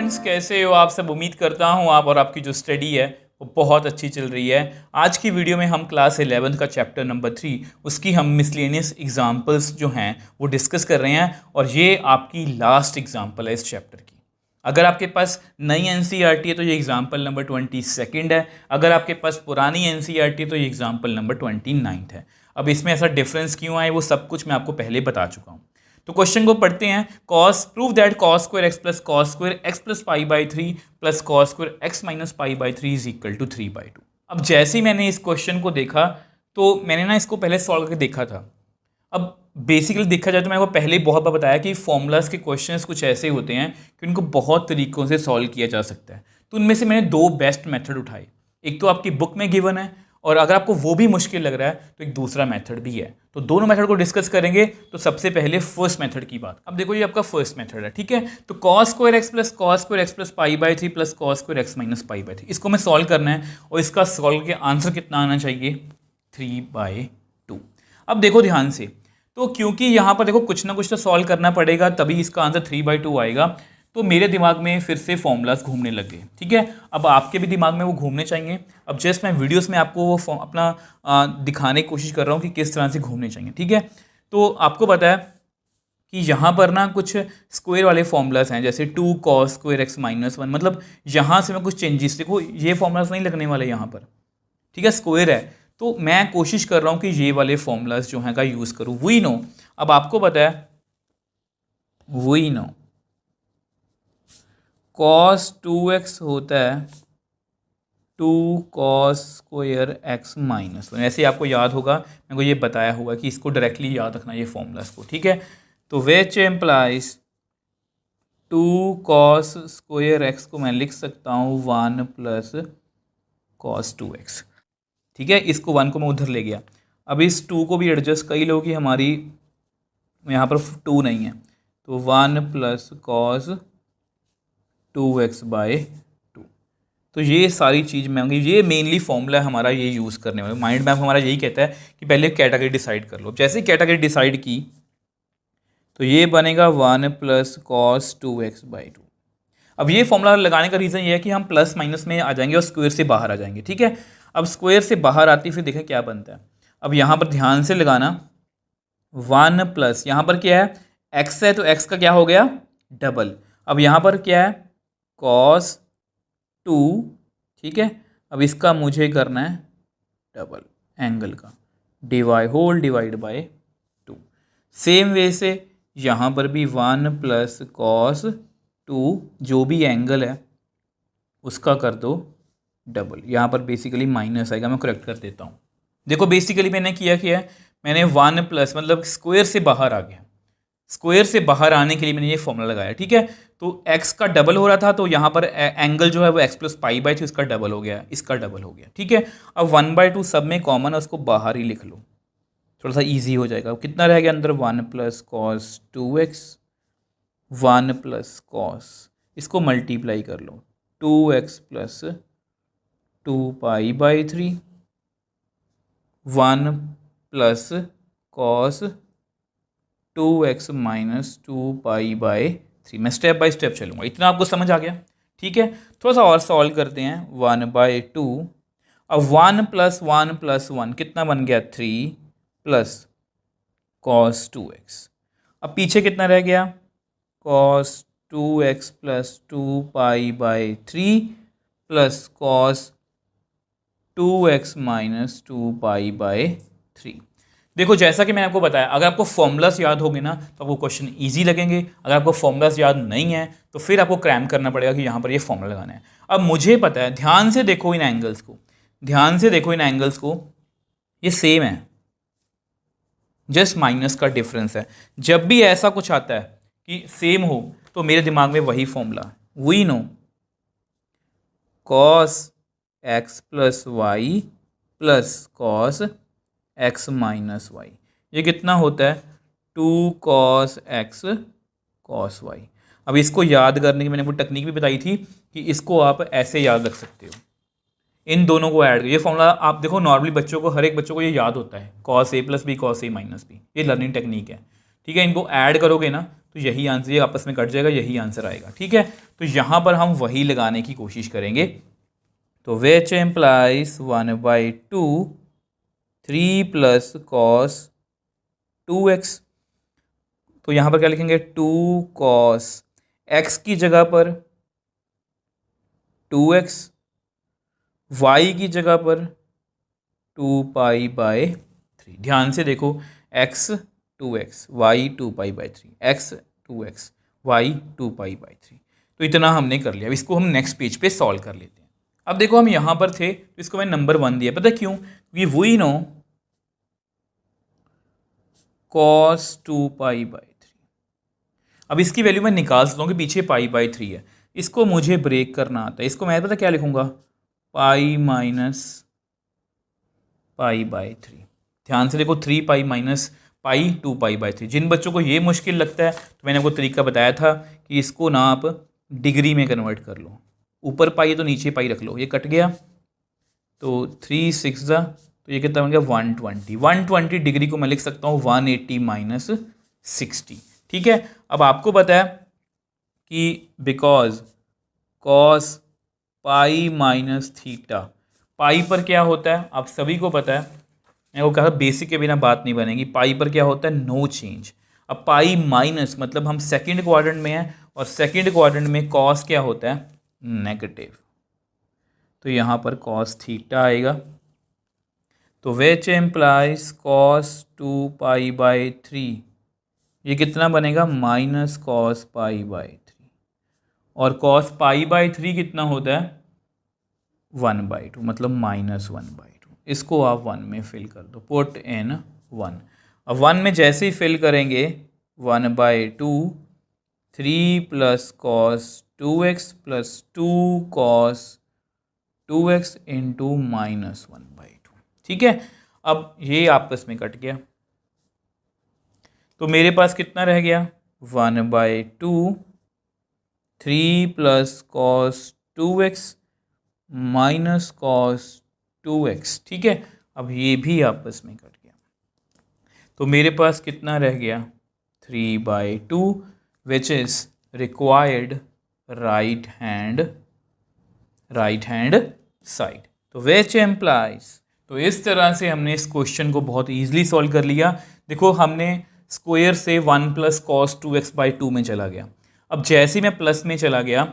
Students, कैसे हो आप सब। उम्मीद करता हूँ आप और आपकी जो स्टडी है वो बहुत अच्छी चल रही है। आज की वीडियो में हम क्लास 11 का चैप्टर नंबर 3 उसकी हम मिसलेनियस एग्जाम्पल्स जो हैं वो डिस्कस कर रहे हैं और ये आपकी लास्ट एग्जाम्पल है इस चैप्टर की। अगर आपके पास नई एनसीईआरटी है तो ये एग्जाम्पल नंबर 22 है। अगर आपके पास पुरानी एनसीईआरटी है तो ये एग्जाम्पल नंबर 29 है। अब इसमें ऐसा डिफरेंस क्यों आए वो सब कुछ मैं आपको पहले बता चुका हूँ। तो क्वेश्चन को पढ़ते हैं। Cos prove that cos square x plus cos square x plus pi by 3 plus cos square x minus pi by 3 is equal to 3/2। अब जैसे ही मैंने इस क्वेश्चन को देखा तो मैंने ना इसको पहले सॉल्व करके देखा था। अब बेसिकली देखा जाए तो मैंने को पहले ही बहुत बार बताया कि फॉर्मूलाज के क्वेश्चंस कुछ ऐसे होते हैं कि उनको बहुत तरीकों से सॉल्व किया जा सकता है। तो उनमें से मैंने दो बेस्ट मेथड उठाए। एक तो आपकी बुक में गिवन है और अगर आपको वो भी मुश्किल लग रहा है तो एक दूसरा मेथड भी है। तो दोनों मेथड को डिस्कस करेंगे। तो सबसे पहले फर्स्ट मेथड की बात। अब देखो ये आपका फर्स्ट मेथड है, ठीक है। तो cos square x plus pi by 3 plus cos square x minus pi by 3 इसको मैं सॉल्व करना है और इसका सॉल्व के आंसर कितना आना चाहिए 3/2। अब देखो ध्यान से, तो क्योंकि यहाँ पर देखो कुछ ना कुछ तो सॉल्व करना पड़ेगा तभी इसका आंसर 3/2 आएगा। तो मेरे दिमाग में फिर से फॉर्मूलाज घूमने लग गए, ठीक है। अब आपके भी दिमाग में वो घूमने चाहिए। अब जस्ट मैं वीडियोस में आपको वो अपना दिखाने की कोशिश कर रहा हूँ कि किस तरह से घूमने चाहिए, ठीक है। तो आपको पता है कि यहाँ पर ना कुछ स्क्वायर वाले फॉर्मूलाज हैं, जैसे 2 cos स्क्वायर एक्स माइनस 1। मतलब यहाँ से मैं कुछ चेंजेस, देखो ये फॉर्मूलाज नहीं लगने वाले यहाँ पर, ठीक है, स्क्वायर है। तो मैं कोशिश कर रहा हूँ कि ये वाले फॉर्मूलाज जो हैं का यूज़ करूँ। वी नो, अब आपको पता है वी नो cos 2x होता है 2 cos स्क्वायर एक्स माइनस 1। ऐसे आपको याद होगा, मेरे को ये बताया होगा कि इसको डायरेक्टली याद रखना ये फॉर्मूलाज को, ठीक है। तो which employees 2 cos square x को मैं लिख सकता हूँ 1 प्लस cos 2x, ठीक है। इसको 1 को मैं उधर ले गया। अब इस 2 को भी एडजस्ट कर लो कि हमारी यहाँ पर 2 नहीं है, तो 1 प्लस कॉस 2x/2। तो ये सारी चीज़ मैं ये मेनली फॉर्मूला है हमारा, ये यूज़ करने वाले। माइंड मैप हमारा यही कहता है कि पहले कैटेगरी डिसाइड कर लो। जैसे ही कैटेगरी डिसाइड की तो ये बनेगा 1 प्लस कॉस 2x/2। अब ये फॉर्मूला लगाने का रीज़न ये है कि हम प्लस माइनस में आ जाएंगे और स्क्वायर से बाहर आ जाएंगे, ठीक है। अब स्क्वायर से बाहर आती फिर देखें क्या बनता है। अब यहाँ पर ध्यान से लगाना, 1 प्लस यहाँ पर क्या है x है तो x का क्या हो गया डबल। अब यहाँ पर क्या है cos 2, ठीक है। अब इसका मुझे करना है डबल एंगल का डिवाइड बाय 2। सेम वे से यहाँ पर भी 1 प्लस कॉस 2 जो भी एंगल है उसका कर दो डबल। यहाँ पर बेसिकली माइनस आएगा, मैं करेक्ट कर देता हूँ। देखो बेसिकली मैंने किया है, मैंने 1 प्लस मतलब स्क्वायर से बाहर आ गया। स्क्वायर से बाहर आने के लिए मैंने ये फॉर्मूला लगाया, ठीक है। तो x का डबल हो रहा था तो यहाँ पर एंगल जो है वो x प्लस पाई बाई 2 इसका डबल हो गया, इसका डबल हो गया, ठीक है। अब 1/2 सब में कॉमन है, उसको बाहर ही लिख लो, थोड़ा सा इजी हो जाएगा। कितना रह गया अंदर 1 plus cos 2x 1 plus cos, इसको मल्टीप्लाई कर लो 2x plus 2π/3 1 plus cos 2x minus 2π/3। मैं स्टेप बाय स्टेप चलूँगा, इतना आपको समझ आ गया, ठीक है। थोड़ा सा और सॉल्व करते हैं। 1/2, अब 1 प्लस 1 प्लस 1 कितना बन गया 3 प्लस कॉस 2x। अब पीछे कितना रह गया cos 2x plus 2π/3 plus cos 2x minus 2π/3। देखो जैसा कि मैंने आपको बताया, अगर आपको फॉर्मूलास याद होंगे ना तो आपको क्वेश्चन इजी लगेंगे। अगर आपको फॉर्मूलास याद नहीं है तो फिर आपको क्रैम करना पड़ेगा कि यहाँ पर ये फॉर्मूला लगाना है। अब मुझे पता है, ध्यान से देखो इन एंगल्स को, ध्यान से देखो इन एंगल्स को, ये सेम है, जस्ट माइनस का डिफरेंस है। जब भी ऐसा कुछ आता है कि सेम हो तो मेरे दिमाग में वही formula, we know cos x plus y plus cos x minus y, ये कितना होता है 2 cos x cos y। अब इसको याद करने की मैंने वो टेक्निक भी बताई थी कि इसको आप ऐसे याद रख सकते हो, इन दोनों को ऐड। ये फॉर्मूला आप देखो नॉर्मली बच्चों को, हर एक बच्चों को ये याद होता है cos a plus B cos a minus B, ये लर्निंग टेक्निक है, ठीक है। इनको ऐड करोगे ना तो यही आंसर, ये आपस में कट जाएगा, यही आंसर आएगा। ठीक है, तो यहाँ पर हम वही लगाने की कोशिश करेंगे। तो which employees 1/2 3 plus cos 2x। तो यहाँ पर क्या लिखेंगे, 2 कॉस x की जगह पर 2x, y की जगह पर 2π/3। ध्यान से देखो, x 2x, y 2π/3, x 2x, y 2π/3। तो इतना हमने कर लिया। अब इसको हम नेक्स्ट पेज पे सॉल्व कर लेते हैं। अब देखो हम यहाँ पर थे तो इसको मैंने नंबर 1 दिया, पता क्यों? क्योंकि वी नो cos 2π/3। अब इसकी वैल्यू मैं निकाल सकता हूँ कि पीछे π/3 है, इसको मुझे ब्रेक करना आता है। इसको मैं पता क्या लिखूंगा, पाई माइनस π/3। ध्यान से देखो, 3π माइनस पाई 2π/3। जिन बच्चों को ये मुश्किल लगता है तो मैंने आपको तरीका बताया था कि इसको ना आप डिग्री में कन्वर्ट कर लो, ऊपर पाई है तो नीचे पाई रख लो, ये कट गया तो 3 6 जा, तो ये कितना बन गया 120। 120 डिग्री को मैं लिख सकता हूँ 180 माइनस 60। ठीक है, अब आपको पता है कि because cos pi minus theta, pi पर क्या होता है आप सभी को पता है, मैं वो कहा बेसिक के बिना बात नहीं बनेगी। पाई पर क्या होता है, नो चेंज। अब पाई माइनस मतलब हम सेकंड क्वाड्रेंट में हैं, और सेकंड क्वाड्रेंट में कॉस क्या होता है, नेगेटिव। तो यहाँ पर कॉस थीटा आएगा। तो विच एम्प्लाइज कॉस 2π/3, ये कितना बनेगा, माइनस कॉस π/3। और कॉस π/3 कितना होता है, 1/2, मतलब -1/2। इसको आप 1 में फिल कर दो, पुट इन 1। अब 1 में जैसे ही फिल करेंगे 1/2 3 plus cos 2x plus 2 cos 2x into -1/2। ठीक है, अब ये आपस में कट गया तो मेरे पास कितना रह गया, 1/2 3 plus cos 2x minus cos 2x। ठीक है, अब ये भी आपस में कट गया तो मेरे पास कितना रह गया, 3/2 which is required right hand side. तो विच एम्प्लाइज, तो इस तरह से हमने इस क्वेश्चन को बहुत ईजिली सॉल्व कर लिया। देखो हमने स्क्वायर से 1 प्लस कॉस 2x/2 में चला गया। अब जैसे मैं प्लस में चला गया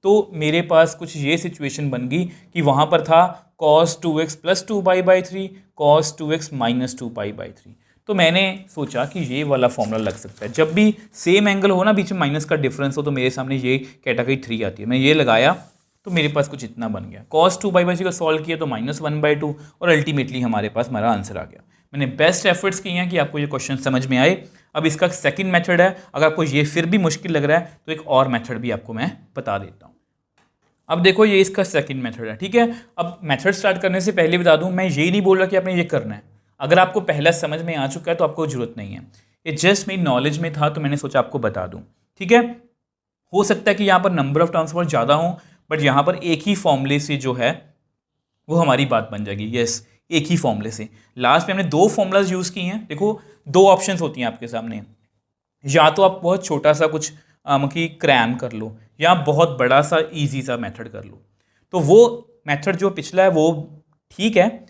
तो मेरे पास कुछ ये सिचुएशन बन गई कि वहाँ पर था cos 2x plus 2π/3, cos 2x minus 2π/3। तो मैंने सोचा कि ये वाला फॉर्मूला लग सकता है। जब भी सेम एंगल हो ना, बीच में माइनस का डिफरेंस हो, तो मेरे सामने ये कैटेगरी 3 आती है। मैं ये लगाया तो मेरे पास कुछ इतना बन गया। cos 2π/3 का सॉल्व किया तो -1/2, और अल्टीमेटली हमारे पास हमारा आंसर आ गया। मैंने बेस्ट एफर्ट्स किए हैं कि आपको ये क्वेश्चन समझ में आए। अब इसका सेकंड मेथड है, अगर आपको ये फिर भी मुश्किल लग रहा है तो एक और मेथड भी आपको मैं बता देता हूँ। अब देखो ये इसका सेकंड मेथड है। ठीक है, अब मेथड स्टार्ट करने से पहले बता दूं, मैं ये नहीं बोल रहा कि आपने ये करना है। अगर आपको पहला समझ में आ चुका है तो आपको जरूरत नहीं है, ये जस्ट मेरी नॉलेज में था तो मैंने सोचा आपको बता दूं। ठीक है, हो सकता है कि यहाँ पर नंबर ऑफ टर्म्स बहुत ज़्यादा हो, बट यहाँ पर एक ही फॉर्मूले से जो है वो हमारी बात बन जाएगी। यस, एक ही फॉर्मूले से। लास्ट में हमने 2 फॉर्मूलाज यूज़ किए हैं। देखो 2 ऑप्शंस होती हैं आपके सामने, या तो आप बहुत छोटा सा कुछ कि क्रैम कर लो, या बहुत बड़ा सा इजी सा मेथड कर लो। तो वो मेथड जो पिछला है वो ठीक है,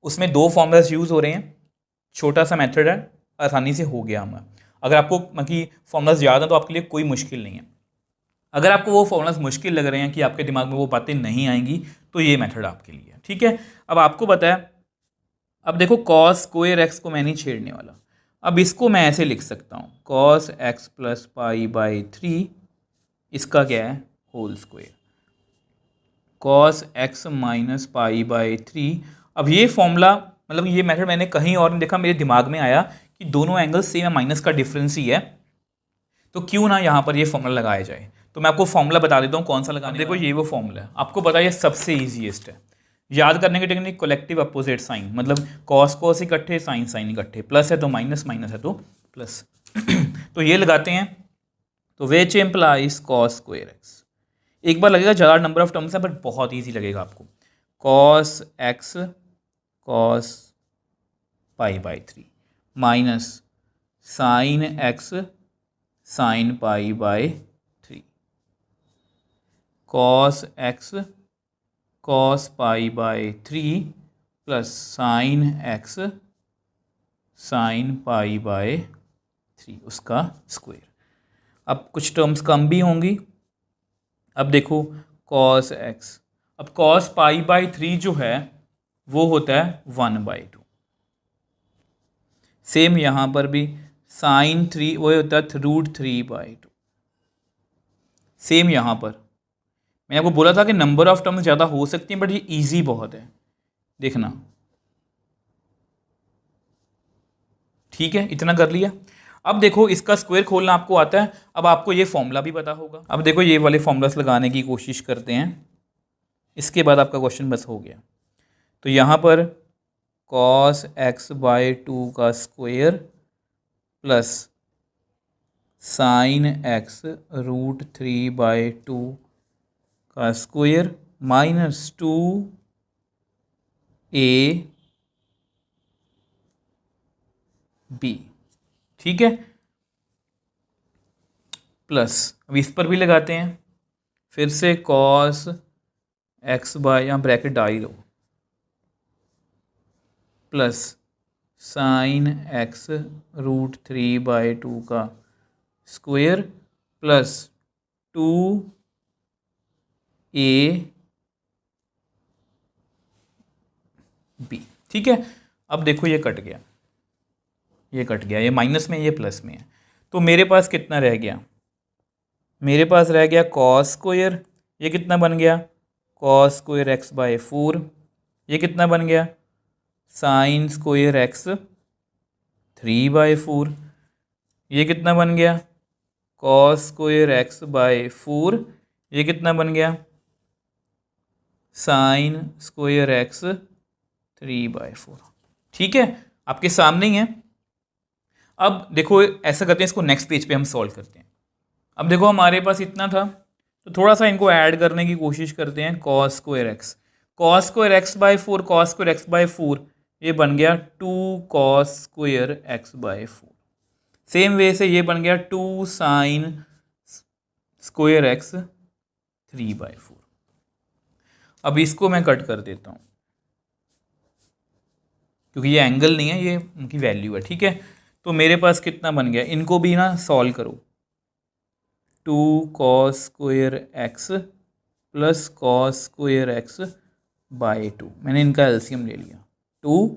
उसमें 2 फॉर्मूलाज यूज़ हो रहे हैं, छोटा सा मेथड है, आसानी से हो गया हमारा। अगर आपको कि फॉर्मूलाज याद है तो आपके लिए कोई मुश्किल नहीं है। अगर आपको वो फॉर्मूलाज मुश्किल लग रहे हैं कि आपके दिमाग में वो बातें नहीं आएंगी तो ये मेथड आपके लिए है। ठीक है, अब आपको पता है, अब देखो कॉस स्क्वायर एक्स को मैं नहीं छेड़ने वाला। अब इसको मैं ऐसे लिख सकता हूँ, कॉस एक्स प्लस π/3, इसका क्या है, whole square, cos x minus π/3। अब ये फॉर्मूला मतलब ये मेथड मैंने कहीं और नहीं देखा, मेरे दिमाग में आया कि दोनों एंगल सेम है, माइनस का डिफरेंस ही है, तो क्यों ना यहाँ पर ये फॉर्मूला लगाया जाए। तो मैं आपको फॉर्मूला बता देता हूँ कौन सा लगाना। देखो ये वो फॉर्मूला है, आपको पता है ये सबसे ईजीएस्ट है। याद करने की टेक्निक, कलेक्टिव अपोजिट साइन, मतलब कॉस कॉस इकट्ठे, साइन साइन इकट्ठे, प्लस है तो माइनस, माइनस है तो प्लस। तो ये लगाते हैं, तो which implies cos square x. एक बार लगेगा ज़्यादा नंबर ऑफ टर्म्स है, बट बहुत ईजी लगेगा आपको। Cos x cos π/3 minus sine x sine pi by 3, cos x cos pi by 3 plus sine x sine pi by 3 उसका स्क्वायर। अब कुछ टर्म्स कम भी होंगी। अब देखो कॉस एक्स, अब कॉस पाई बाय 3 जो है वो होता है 1/2। सेम यहाँ पर भी साइन 3 वो होता है √3/2। सेम यहाँ पर मैंने आपको बोला था कि नंबर ऑफ टर्म्स ज़्यादा हो सकती हैं बट ये इजी बहुत है, देखना। ठीक है, इतना कर लिया। अब देखो इसका स्क्वायर खोलना आपको आता है, अब आपको ये फॉर्मूला भी पता होगा। अब देखो ये वाले फॉर्मूलास लगाने की कोशिश करते हैं, इसके बाद आपका क्वेश्चन बस हो गया। तो यहाँ पर cos x/2 का स्क्वायर प्लस साइन x √3/2 का स्क्वायर माइनस 2ab। ठीक है, प्लस अब इस पर भी लगाते हैं, फिर से cos x बाय, यहाँ ब्रैकेट डाल ही लो, प्लस साइन x √3/2 का स्क्वायर प्लस 2ab। ठीक है, अब देखो ये कट गया, ये कट गया, ये माइनस में ये प्लस में है, तो मेरे पास कितना रह गया, मेरे पास रह गया कॉस स्क्वायर, ये कितना बन गया कॉस स्क्वायर x/4, ये कितना बन गया साइन स्क्वायर x 3/4, ये कितना बन गया कॉस स्क्वायर x/4, ये कितना बन गया साइन स्क्वायर x 3/4। ठीक है, आपके सामने ही है। अब देखो ऐसा करते हैं, इसको नेक्स्ट पेज पे हम सॉल्व करते हैं। अब देखो हमारे पास इतना था, तो थोड़ा सा इनको ऐड करने की कोशिश करते हैं। Cos square x, cos square x/4, cos square x/4, ये बन गया 2 cos square x/4। Same way से ये बन गया 2 साइन स्क्वायर x 3/4। अब इसको मैं कट कर देता हूँ क्योंकि ये एंगल नहीं है, ये उनकी वैल्यू है। ठीक है, तो मेरे पास कितना बन गया, इनको भी ना सॉल्व करो, 2 cos square x plus cos square x/2, मैंने इनका एलसीएम ले लिया 2।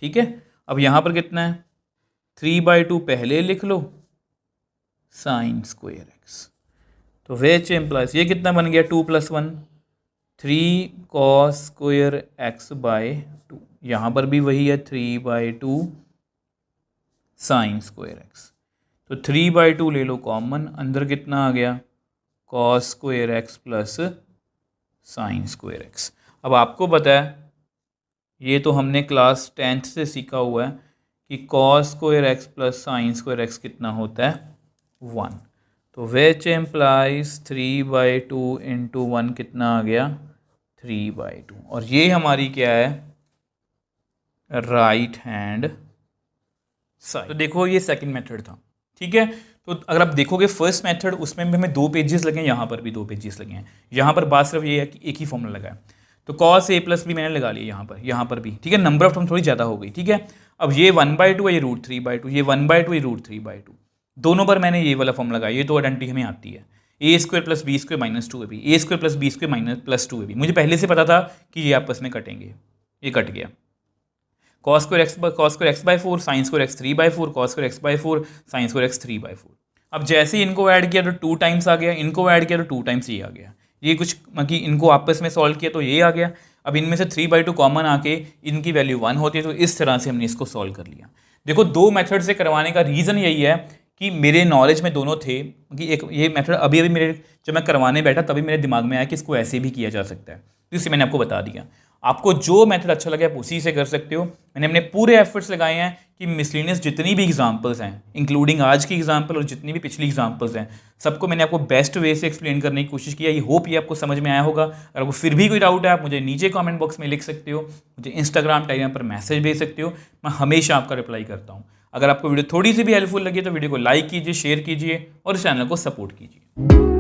ठीक है, अब यहाँ पर कितना है 3/2 पहले लिख लो साइन स्क्वायर x, तो विच इम्प्लाइज ये कितना बन गया 2 + 1 3 कॉस स्क्वायर x/2, यहाँ पर भी वही है 3/2 साइन स्क्वायर x, तो 3/2 ले लो कॉमन, अंदर कितना आ गया cos square x plus sine square x। अब आपको पता है, ये तो हमने क्लास 10th से सीखा हुआ है कि cos square x plus sine square x कितना होता है 1, तो विच इम्प्लाइज 3/2 इंटू 1 कितना आ गया 3/2, और ये हमारी क्या है राइट हैंड साइड। तो देखो ये सेकंड मेथड था। ठीक है, तो अगर आप देखोगे फर्स्ट मेथड उसमें भी हमें 2 पेजेस लगे हैं, यहाँ पर भी 2 पेजेस लगे हैं। यहाँ पर बात सिर्फ ये है कि एक ही फॉर्मूला लगा है, तो cos a + b मैंने लगा लिया यहाँ पर भी। ठीक है, नंबर ऑफ टर्म थोड़ी ज़्यादा हो गई। ठीक है, अब ये 1/2 है, ये √3/2, ये 1/2 ये √3/2, दोनों पर मैंने ये वाला फॉर्मूला लगाया। ये तो आइडेंटिटी हमें आती है, a² + b² - 2ab, a² + b² + 2ab। मुझे पहले से पता था कि ये आपस में कटेंगे, ये कट गया। cos square x/4 sine square x 3/4, cos square x/4 sine square x 3/4। अब जैसे ही इनको ऐड किया तो 2 टाइम्स आ गया, इनको ऐड किया तो 2 टाइम्स ये आ गया। ये कुछ मतलब इनको आपस में सॉल्व किया तो ये आ गया। अब इनमें से 3/2 कॉमन आके इनकी वैल्यू 1 होती है, तो इस तरह से हमने इसको सॉल्व कर लिया। देखो 2 मेथड से करवाने का रीज़न यही है कि मेरे नॉलेज में दोनों थे कि एक ये मेथड अभी मेरे जब मैं करवाने बैठा तभी मेरे दिमाग में आया कि इसको ऐसे भी किया जा सकता है, तो इससे मैंने आपको बता दिया। आपको जो मेथड अच्छा लगे आप उसी से कर सकते हो। मैंने अपने पूरे एफर्ट्स लगाए हैं कि मिसलेनियस जितनी भी एग्जांपल्स हैं, इंक्लूडिंग आज की एग्जांपल और जितनी भी पिछली एग्जांपल्स हैं, सबको मैंने आपको बेस्ट वे से एक्सप्लेन करने की कोशिश किया। ये होप ये आपको समझ में आया होगा। अगर आपको फिर भी कोई डाउट है आप मुझे नीचे कमेंट बॉक्स में लिख सकते हो, मुझे इंस्टाग्राम टेलीग्राम पर मैसेज भेज सकते हो, मैं हमेशा आपका रिप्लाई करता हूँ। अगर आपको वीडियो थोड़ी सी भी हेल्पफुल लगी तो वीडियो को लाइक कीजिए, शेयर कीजिए और इस चैनल को सपोर्ट कीजिए।